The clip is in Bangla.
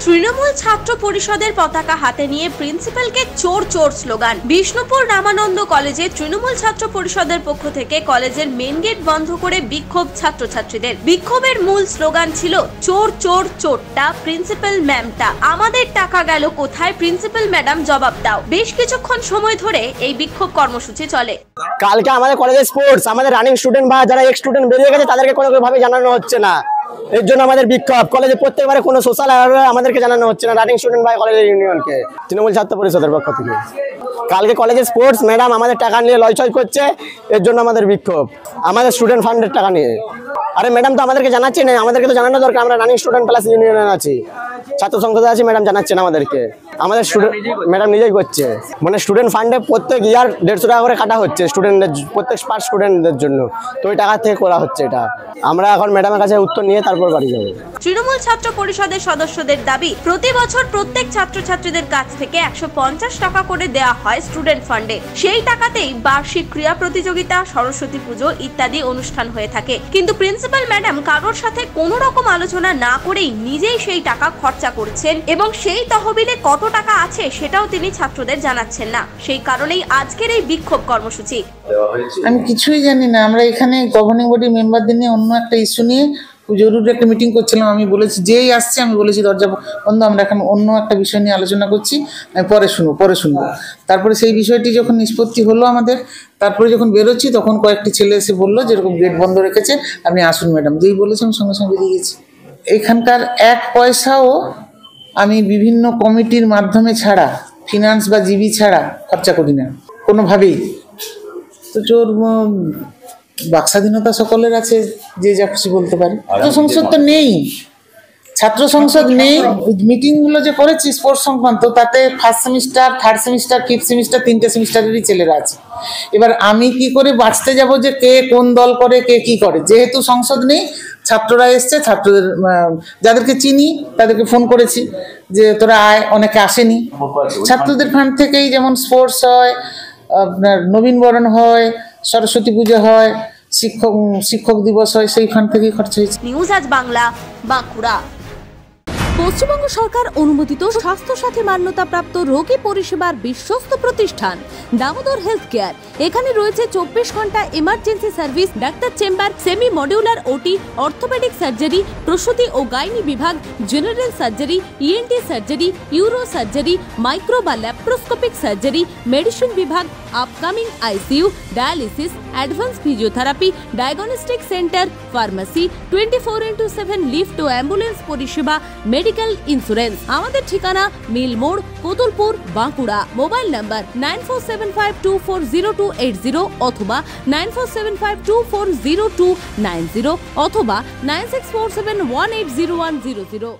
তৃণমূল ছাত্র পরিষদের পতাকা হাতে নিয়ে প্রিন্সিপালকে চোর চোর স্লোগান। বিষ্ণুপুর রামানন্দ কলেজে তৃণমূল ছাত্র পরিষদের পক্ষ থেকে কলেজের মেন গেট বন্ধ করে বিক্ষোভ ছাত্রছাত্রীদের। বিক্ষোভের মূল স্লোগান ছিল চোর চোর চোরটা, প্রিন্সিপাল ম্যামটা, আমাদের টাকা গেল কোথায়, প্রিন্সিপাল ম্যাডাম জবাব দাও। বেশ কিছুক্ষণ সময় ধরে এই বিক্ষোভ কর্মসূচি চলে। কালকে আমাদের কলেজের স্পোর্টস, আমাদের রানিং স্টুডেন্ট বা যারা এক্স স্টুডেন্ট বেরিয়ে গেছে তাদেরকে কোনো ভাবে জানানো হচ্ছে না। এর জন্য আমাদের বিক্ষোভ। কলেজে প্রত্যেকবারে কোনো সোশ্যাল আমাদেরকে জানানো হচ্ছে না, রানিং স্টুডেন্ট বা কলেজের ইউনিয়নকে, তৃণমূল ছাত্র পরিষদের পক্ষ থেকে। কালকে কলেজের স্পোর্টস ম্যাডাম আমাদের টাকা নিয়ে লয়ছয় করছে, এর জন্য আমাদের বিক্ষোভ, আমাদের স্টুডেন্ট ফান্ডের টাকা নিয়ে। আরে ম্যাডাম তো আমাদেরকে জানাচ্ছে না, আমাদেরকে তো জানানো দরকার। আমরা রানিং স্টুডেন্ট প্লাস ইউনিয়নে আছি, ছাত্র সংসদে আছি, ম্যাডাম জানাচ্ছে না আমাদেরকে। আমাদের স্টুডেন্ট ম্যাডাম নিজেই করছে, মানে স্টুডেন্ট ফান্ডে প্রত্যেক ইয়ার 150 টাকা করে কাটা হচ্ছে স্টুডেন্টদের, প্রত্যেক পার স্টুডেন্টদের জন্য। তো ওই টাকা থেকে করা হচ্ছে এটা। আমরা এখন ম্যাডামের কাছে উত্তর নিয়ে তারপর বাড়ি যাবো। তৃণমূল ছাত্র পরিষদের সদস্যদের দাবি, প্রতি বছর প্রত্যেক ছাত্রছাত্রীদের কাছ থেকে 150 টাকা করে দেওয়া হয় স্টুডেন্ট ফান্ডে। সেই টাকাতেই বার্ষিক ক্রীড়া প্রতিযোগিতা, সরস্বতী পুজো ইত্যাদি অনুষ্ঠান হয়ে থাকে। কিন্তু প্রিন্সিপাল ম্যাডাম কারোর সাথে কোনো রকম আলোচনা না করেই নিজেই সেই টাকা খরচা করছেন এবং সেই তহবিলে কত টাকা আছে সেটাও তিনি ছাত্রদের জানাচ্ছেন না। সেই কারণেই আজকের এই বিক্ষোভ কর্মসূচি। আমি কিছুই জানি না। আমরা এখানে গভর্নিং বডি মেম্বারদের নিয়ে অন্য একটা ইস্যু নিয়ে জরুরি একটা মিটিং করছিলাম। আমি বলেছি যেই আসছে আমি বলেছি দরজা বন্ধ, আমরা এখন অন্য একটা বিষয় নিয়ে আলোচনা করছি, আমি পরে শুনবো। তারপরে সেই বিষয়টি যখন নিষ্পত্তি হলো আমাদের, তারপরে যখন বেরোচ্ছি তখন কয়েকটি ছেলে এসে বললো যেরকম গেট বন্ধ রেখেছে, আপনি আসুন ম্যাডাম। যেই বলেছি আমি সঙ্গে সঙ্গে বেরিয়ে গেছি। এখানকার 1 পয়সাও আমি বিভিন্ন কমিটির মাধ্যমে ছাড়া, ফিনান্স বা জিবি ছাড়া খরচা করি না কোনোভাবেই। তো চোর বাক স্বাধীনতা সকলের আছে, যে যা খুশি বলতে পারে। ছাত্র সংসদ তো নেই, ছাত্র সংসদ নেই। মিটিংগুলো যে করেছি স্পোর্টস সংক্রান্ত, তাতে first semester, third semester, fifth semester, 3টে সেমিস্টারেরই ছেলেরা আছে। এবার আমি কি করে বাঁচতে যাব যে কে কোন দল করে, কে কি করে? যেহেতু সংসদ নেই, ছাত্ররা এসছে, ছাত্রদের যাদেরকে চিনি তাদেরকে ফোন করেছি যে তোরা আয়, অনেকে আসেনি। ছাত্রদের ফান্ড থেকেই যেমন স্পোর্টস হয়, আপনার নবীনবরণ হয়, সরস্বতী পুজো হয়, শিক্ষক দিবস হয়, সেই ফান্ড থেকেই খরচ হয়েছে। নিউজ আজ বাংলা, বাঁকুড়া। পশ্চিমবঙ্গ সরকার অনুমোদিত স্বাস্থ্যসাথী মান্যতাপ্রাপ্ত রোগী পরিষেবার বিশ্বস্ত প্রতিষ্ঠান দামোদর হেলথ কেয়ার। এখানে রয়েছে 24 ঘন্টা emergency service, doctor chamber, semi modular OT, orthopaedic surgery, প্রসূতি ও গাইনি বিভাগ, general surgery, ENT surgery, uro surgery, micro বা ল্যাপ্রোস্কোপিক সার্জারি, মেডিসিন বিভাগ, upcoming ICU, dialysis, advance physiotherapy, diagnostic centre, pharmacy, 24x7 lift ও অ্যাম্বুলেন্স পরিষেবা, মেডিকেল ইন্স্যুরেন্স। আমাদের ঠিকানা মিল মোড়, কোতুলপুর, বাঁকুড়া। মোবাইল নাম্বার 9475240280 অথবা 9475240290 অথবা 9647180100।